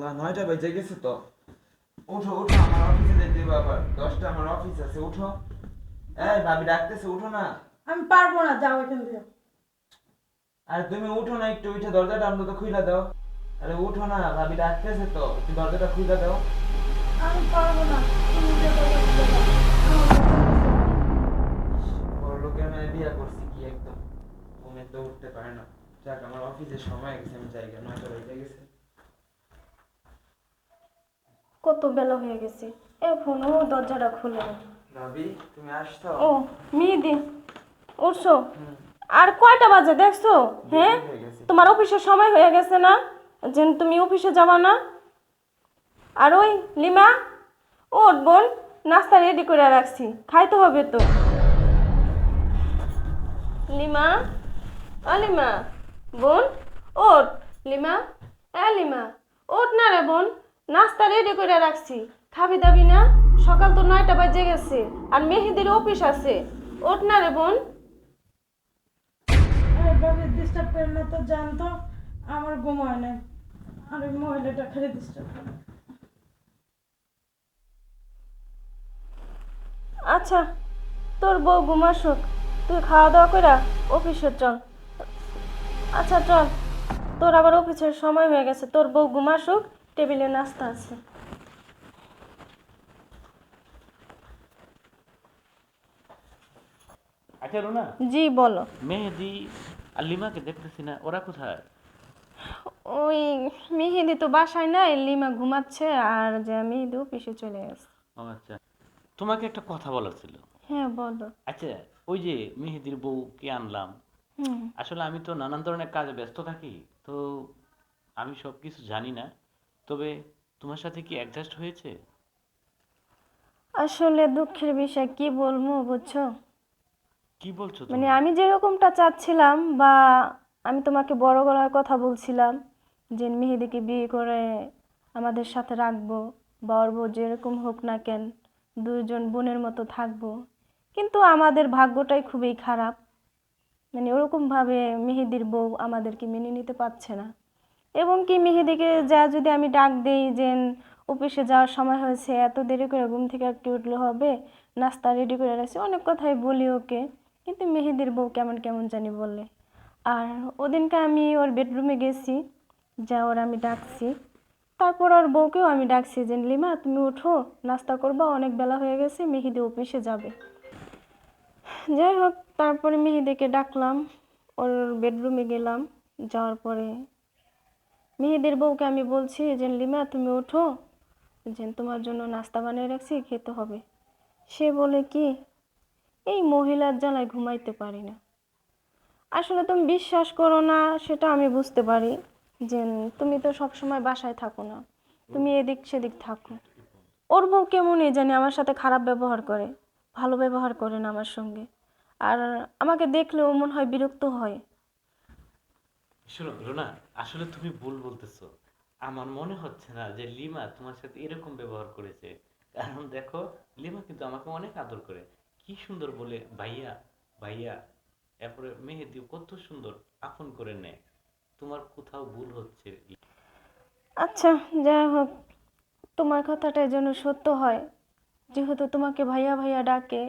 আল্লাহ 9টা বেজে গেছে তো। উঠো উঠো, আমার অফিসে যেতে হবে আবার 10টা আমার অফিস আছে। উঠো। এই ভাবি ডাকতেছে, উঠো না। আমি পারবো না, যাও এখান থেকে। আরে তুমি উঠো না, একটু উঠে দরজাটা অন্তত খুলে দাও। আরে উঠো না, ভাবি ডাকতেছে তো, একটু দরজাটা খুলে দাও। আমি পারবো না, তুমি যে কথা বলে দাও। আমার পছন্দ হচ্ছে না। বড় লোকের মেয়ে বিয়ে করছি কি একদম ঘুমে তো উঠতে পারে না। যাক, আমার অফিসের সময় হয়ে গেছে, আমি জায়গা 9টা বেজে গেছে। কত বেলা হয়ে গেছে, এখনো দরজাটা খুলে না। ভাবি তুমি আসছো? ও মেহেদি, উঠছো? হুম। আর কয়টা বাজে দেখছো? হ্যাঁ, দেরি হয়ে গেছে। তোমার অফিসের সময় হয়ে গেছে না, যে তুমি অফিসে যাবা না? আর ওই লিমা, ওঠ বোন, নাস্তা রেডি করে রাখছি, খাইতে হবে তো। লিমা, লিমা বোন, ওঠ। লিমা, লিমা, ওঠ না রে বোন, নাস্তা রেডি করে রাখছি, খাবি দাবি না? সকাল তো 9টা বাজে গেছে, আর মেহেদির অফিস আছে। ওঠ না রে বোন। এইভাবে ডিস্টার্ব করেন না তো, জানতো আমার ঘুম হয় নাই। আর ওই মহিলাটা খালি ডিস্টার্ব করে। আচ্ছা, তোর বউ ঘুমাসুক, তুই খাওয়া দাওয়া কইরা অফিসে চল। আচ্ছা চল, তোর আবার অফিসের সময় হয়ে গেছে, তোর বউ ঘুমাসুক, টেবিলে নাস্তা আছে। আচ্ছা রুনা, জি বলো। মেহেদি আর লিমাকে দেখতেছি না, ওরা কোথায়? ওই মেহেদি তো বাসায় নাই, লিমা ঘুমাচ্ছে, আর যে মেহেদি অফিসে চলে গেছে। ও আচ্ছা, তোমাকে একটা কথা বলার ছিল। হ্যাঁ বলো। আচ্ছা, ওই যে মেহেদির বউকে আনলাম, হুম। আসলে আমি তো নানান ধরনের কাজে ব্যস্ত থাকি, তো আমি সব কিছু জানি না। তবে তোমার সাথে কি অ্যাডজাস্ট হয়েছে? আসলে দুঃখের বিষয় কি বলবো বুঝছো, কি বলছো মানে তুমি? আমি যেরকমটা চাচ্ছিলাম, বা আমি তোমাকে বড় গলার কথা বলছিলাম যে মেহেদিকে বিয়ে করে আমাদের সাথে রাখবো, বা ওর বউ যেরকম হোক না কেন, দুইজন বোনের মতো থাকবো, কিন্তু আমাদের ভাগ্যটাই খুবই খারাপ। মানে ওরকমভাবে মেহেদির বউ আমাদেরকে মেনে নিতে পারছে না। এবং কি মেহেদিকে যা যদি আমি ডাক দেই যে অফিসে যাওয়ার সময় হয়েছে, এত দেরি করে ঘুম থেকে একটু উঠলে হবে, নাস্তা রেডি করে রাখছি, অনেক কথাই বলি ওকে, কিন্তু মেহেদির বউ কেমন কেমন জানি বলে। আর ওদিনকে আমি ওর বেডরুমে গেছি, যা ওর আমি ডাকছি, তারপর ওর বউকেও আমি ডাকছি যে লিমা তুমি উঠো, নাস্তা করবা, অনেক বেলা হয়ে গেছে, মেহেদি অফিসে যাবে। যাই হোক, তারপরে মেহেদিকে ডাকলাম, ওর বেডরুমে গেলাম, যাওয়ার পরে মেহেদির বউকে আমি বলছি যে লিমা তুমি ওঠো, যে তোমার জন্য নাস্তা বানিয়ে রাখছি, খেতে হবে। সে বলে কি, এই মহিলার জ্বালায় ঘুমাইতে পারি না। আসলে তুমি বিশ্বাস করো না সেটা আমি বুঝতে পারি, যে তুমি তো সব সময় বাসায় থাকো না, তুমি এদিক সেদিক থাকো। ওর বউ কেমনই জানি আমার সাথে খারাপ ব্যবহার করে, ভালো ব্যবহার করে না আমার সঙ্গে। আর আমাকে দেখলেও মনে হয় বিরক্ত হয়। শোনো রুনা, আসলে তুমি ভুল বলতেছো। আমার মনে হচ্ছে না যে লিমা তোমার সাথে এরকম ব্যবহার করেছে। কারণ দেখো, লিমা কিন্তু আমাকে অনেক আদর করে, কি সুন্দর বলে ভাইয়া ভাইয়া। এরপরে মেহেদি কত সুন্দর আপন করে নেয়। তোমার কোথাও ভুল হচ্ছে। আচ্ছা, যাই হোক, তোমার কথাটাই যেন সত্য হয়, যেহেতু তোমাকে ভাইয়া ভাইয়া ডাকে।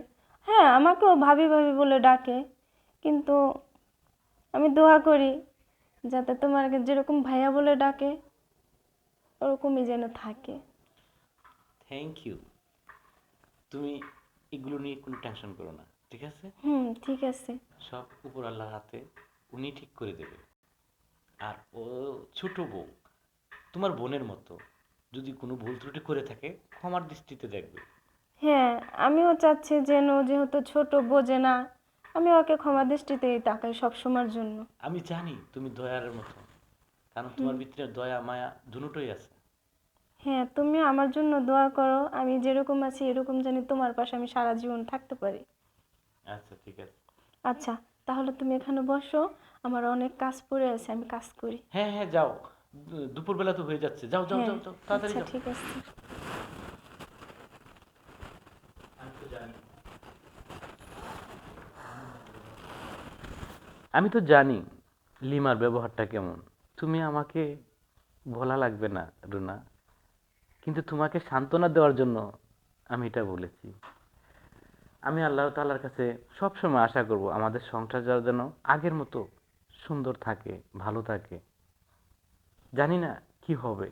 হ্যাঁ, আমাকেও ভাবি ভাবি বলে ডাকে, কিন্তু আমি দোয়া করি যাতে তোমাকে যেরকম ভাইয়া বলে ডাকে ওরকমই যেন থাকে। Thank you. তুমি এগুলো নিয়ে কোনো টেনশন করো না, ঠিক আছে? হুম, ঠিক আছে। সব উপর আল্লাহর হাতে, উনি ঠিক করে দেবে। আর ও ছোট বউ, তোমার বোনের মতো, যদি কোনো ভুল ত্রুটি করে থাকে ক্ষমার দৃষ্টিতে দেখবে। হ্যাঁ, আমিও চাচ্ছি যেন, যেহেতু ছোট বোঝে না, আমি ওকে ক্ষমা দৃষ্টিতেই তাকাই সব সময়ের জন্য। আমি জানি তুমি দয়ার মতো, কারণ হুম। তোমার ভিতরে দয়া মায়া দুটোই আছে। হ্যাঁ, তুমি আমার জন্য দোয়া করো, আমি যেরকম আছি এরকম জানি তোমার পাশে আমি সারা জীবন থাকতে পারি। আচ্ছা ঠিক আছে। আচ্ছা, তাহলে তুমি এখানে বসো, আমার অনেক কাজ পড়ে আছে, আমি কাজ করি। হ্যাঁ হ্যাঁ যাও, দুপুরবেলা তো হয়ে যাচ্ছে, যাও যাও হ্যাঁ, যাও যাও, তাড়াতাড়ি আচ্ছা যাও। ঠিক আছে। আমি তো জানি, আমি তো জানি লিমার ব্যবহারটা কেমন। তুমি আমাকে বলা লাগবে না রুনা, কিন্তু তোমাকে সান্ত্বনা দেওয়ার জন্য আমি এটা বলেছি। আমি আল্লাহ তাআলার কাছে সবসময় আশা করব আমাদের সংসারটা যেন আগের মতো সুন্দর থাকে, ভালো থাকে। জানি না কি হবে,